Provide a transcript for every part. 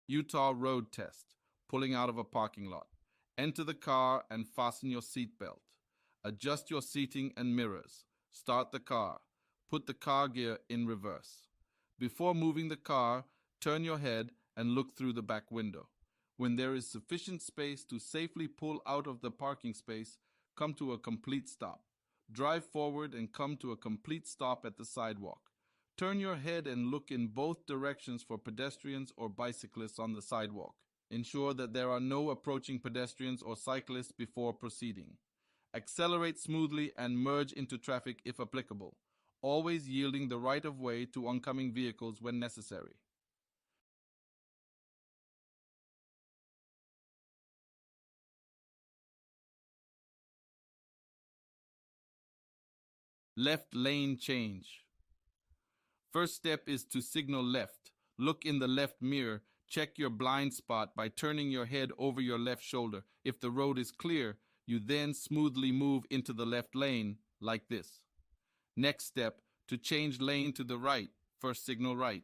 Utah road test, pulling out of a parking lot. Enter the car and fasten your seatbelt. Adjust your seating and mirrors. Start the car. Put the car gear in reverse. Before moving the car, turn your head and look through the back window. When there is sufficient space to safely pull out of the parking space, come to a complete stop. Drive forward and come to a complete stop at the sidewalk. Turn your head and look in both directions for pedestrians or bicyclists on the sidewalk. Ensure that there are no approaching pedestrians or cyclists before proceeding. Accelerate smoothly and merge into traffic if applicable, always yielding the right of way to oncoming vehicles when necessary. Left lane change. First step is to signal left. Look in the left mirror. Check your blind spot by turning your head over your left shoulder. If the road is clear, you then smoothly move into the left lane, like this. Next step, to change lane to the right. First signal right.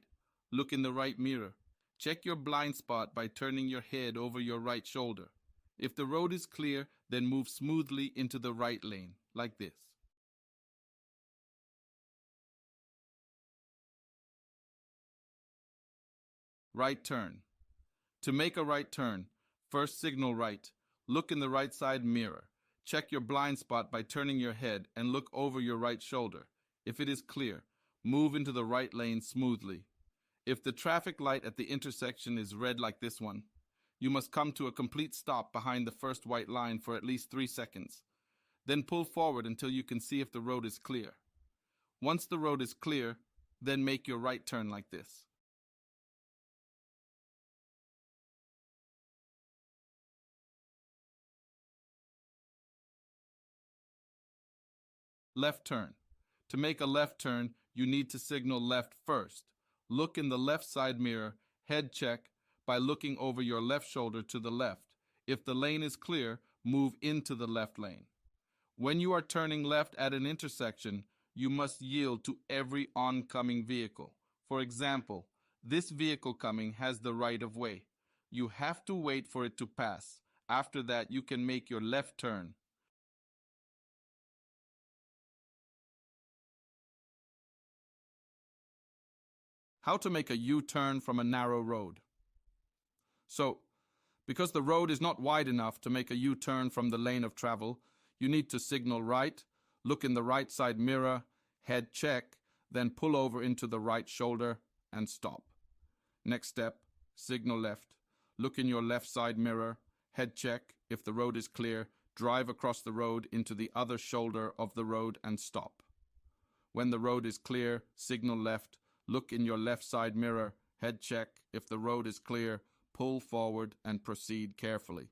Look in the right mirror. Check your blind spot by turning your head over your right shoulder. If the road is clear, then move smoothly into the right lane, like this. Right turn. To make a right turn, first signal right. Look in the right side mirror. Check your blind spot by turning your head and look over your right shoulder. If it is clear, move into the right lane smoothly. If the traffic light at the intersection is red like this one, you must come to a complete stop behind the first white line for at least 3 seconds. Then pull forward until you can see if the road is clear. Once the road is clear, then make your right turn like this. Left turn. To make a left turn, you need to signal left first. Look in the left side mirror, head check by looking over your left shoulder to the left. If the lane is clear, move into the left lane. When you are turning left at an intersection, you must yield to every oncoming vehicle. For example, this vehicle coming has the right of way. You have to wait for it to pass. After that, you can make your left turn. How to make a U-turn from a narrow road. So, because the road is not wide enough to make a U-turn from the lane of travel, you need to signal right, look in the right side mirror, head check, then pull over into the right shoulder and stop. Next step, signal left, look in your left side mirror, head check, if the road is clear, drive across the road into the other shoulder of the road and stop. When the road is clear, signal left, look in your left side mirror, head check, if the road is clear, pull forward and proceed carefully.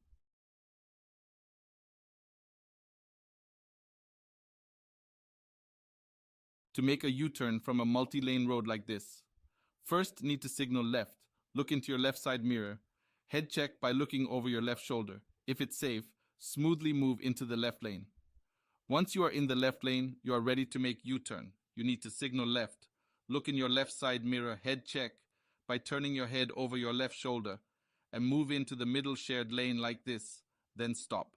To make a U-turn from a multi-lane road like this, first need to signal left, look into your left side mirror, head check by looking over your left shoulder. If it's safe, smoothly move into the left lane. Once you are in the left lane, you are ready to make U-turn. You need to signal left, look in your left side mirror, head check by turning your head over your left shoulder and move into the middle shared lane like this, then stop.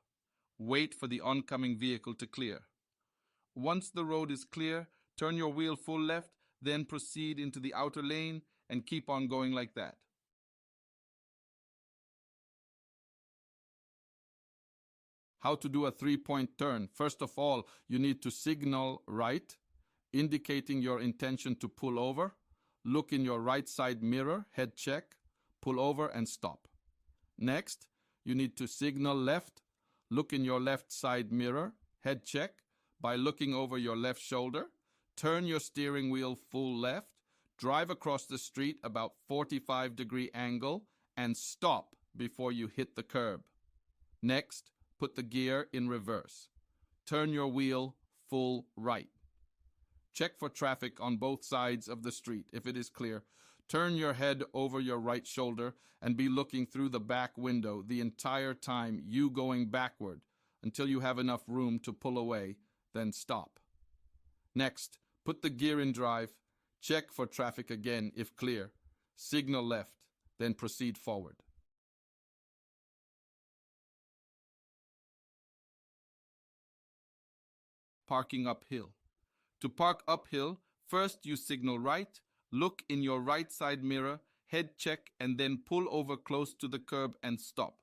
Wait for the oncoming vehicle to clear. Once the road is clear, turn your wheel full left, then proceed into the outer lane and keep on going like that. How to do a 3-point turn. First of all, you need to signal right, indicating your intention to pull over. Look in your right side mirror, head check, pull over and stop. Next, you need to signal left, look in your left side mirror, head check by looking over your left shoulder, turn your steering wheel full left, drive across the street about 45-degree angle and stop before you hit the curb. Next, put the gear in reverse. Turn your wheel full right. Check for traffic on both sides of the street. If it is clear, turn your head over your right shoulder and be looking through the back window the entire time, you going backward until you have enough room to pull away, then stop. Next, put the gear in drive. Check for traffic again if clear. Signal left, then proceed forward. Parking uphill. To park uphill, first you signal right, look in your right side mirror, head check, and then pull over close to the curb and stop.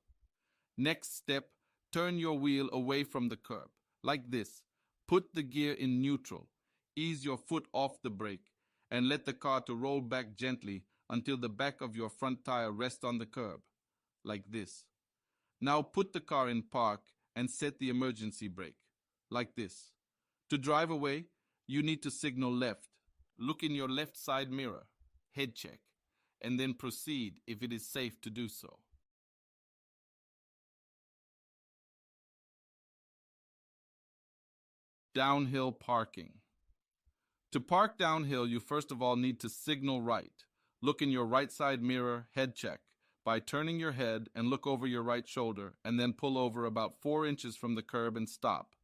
Next step, turn your wheel away from the curb, like this. Put the gear in neutral, ease your foot off the brake, and let the car to roll back gently until the back of your front tire rests on the curb, like this. Now put the car in park and set the emergency brake, like this. To drive away, you need to signal left. Look in your left side mirror, head check, and then proceed if it is safe to do so. Downhill parking. To park downhill, you first of all need to signal right. Look in your right side mirror, head check, by turning your head and look over your right shoulder, and then pull over about 4 inches from the curb and stop.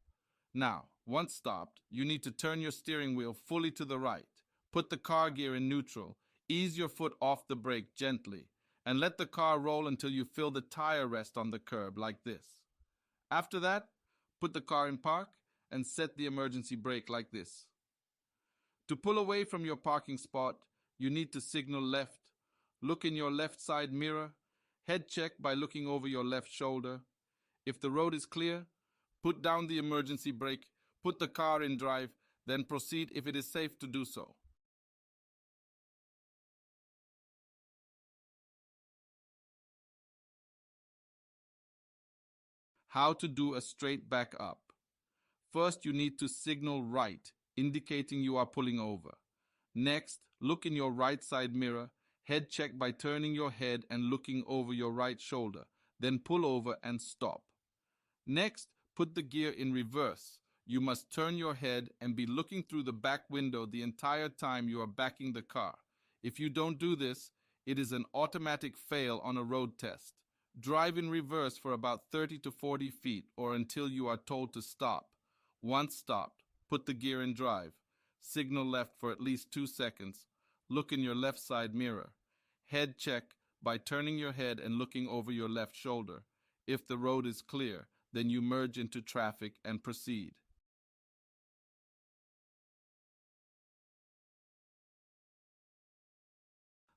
Now, once stopped, you need to turn your steering wheel fully to the right. Put the car gear in neutral, ease your foot off the brake gently, and let the car roll until you feel the tire rest on the curb, like this. After that, put the car in park and set the emergency brake like this. To pull away from your parking spot, you need to signal left. Look in your left side mirror, head check by looking over your left shoulder. If the road is clear, put down the emergency brake, put the car in drive, then proceed if it is safe to do so. How to do a straight back up. First, you need to signal right, indicating you are pulling over. Next, look in your right side mirror, head check by turning your head and looking over your right shoulder, then pull over and stop. Next, put the gear in reverse. You must turn your head and be looking through the back window the entire time you are backing the car. If you don't do this, it is an automatic fail on a road test. Drive in reverse for about 30 to 40 feet or until you are told to stop. Once stopped, put the gear in drive. Signal left for at least 2 seconds. Look in your left side mirror. Head check by turning your head and looking over your left shoulder. If the road is clear, then you merge into traffic and proceed.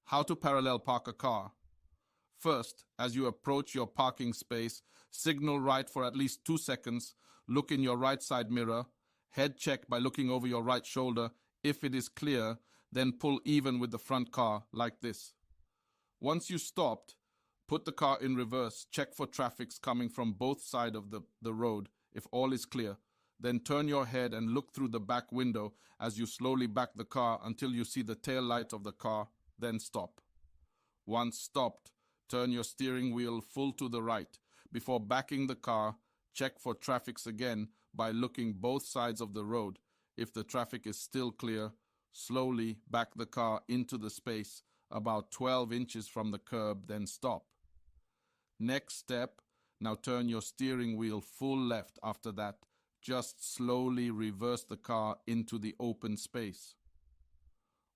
How to parallel park a car. First, as you approach your parking space, signal right for at least 2 seconds, look in your right side mirror, head check by looking over your right shoulder. If it is clear, then pull even with the front car, like this. Once you stopped, put the car in reverse, check for traffic coming from both sides of the road. If all is clear, then turn your head and look through the back window as you slowly back the car until you see the tail light of the car, then stop. Once stopped, turn your steering wheel full to the right. Before backing the car, check for traffic again by looking both sides of the road. If the traffic is still clear, slowly back the car into the space about 12 inches from the curb, then stop. Next step, now turn your steering wheel full left. After that, just slowly reverse the car into the open space.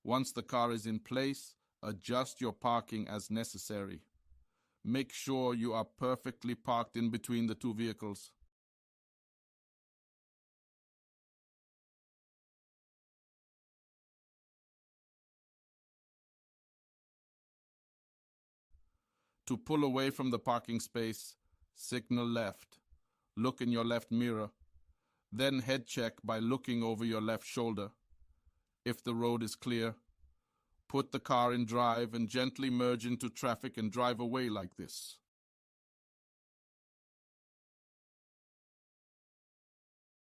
Once the car is in place, adjust your parking as necessary. Make sure you are perfectly parked in between the two vehicles. To pull away from the parking space, signal left. Look in your left mirror. Then head check by looking over your left shoulder. If the road is clear, put the car in drive and gently merge into traffic and drive away like this.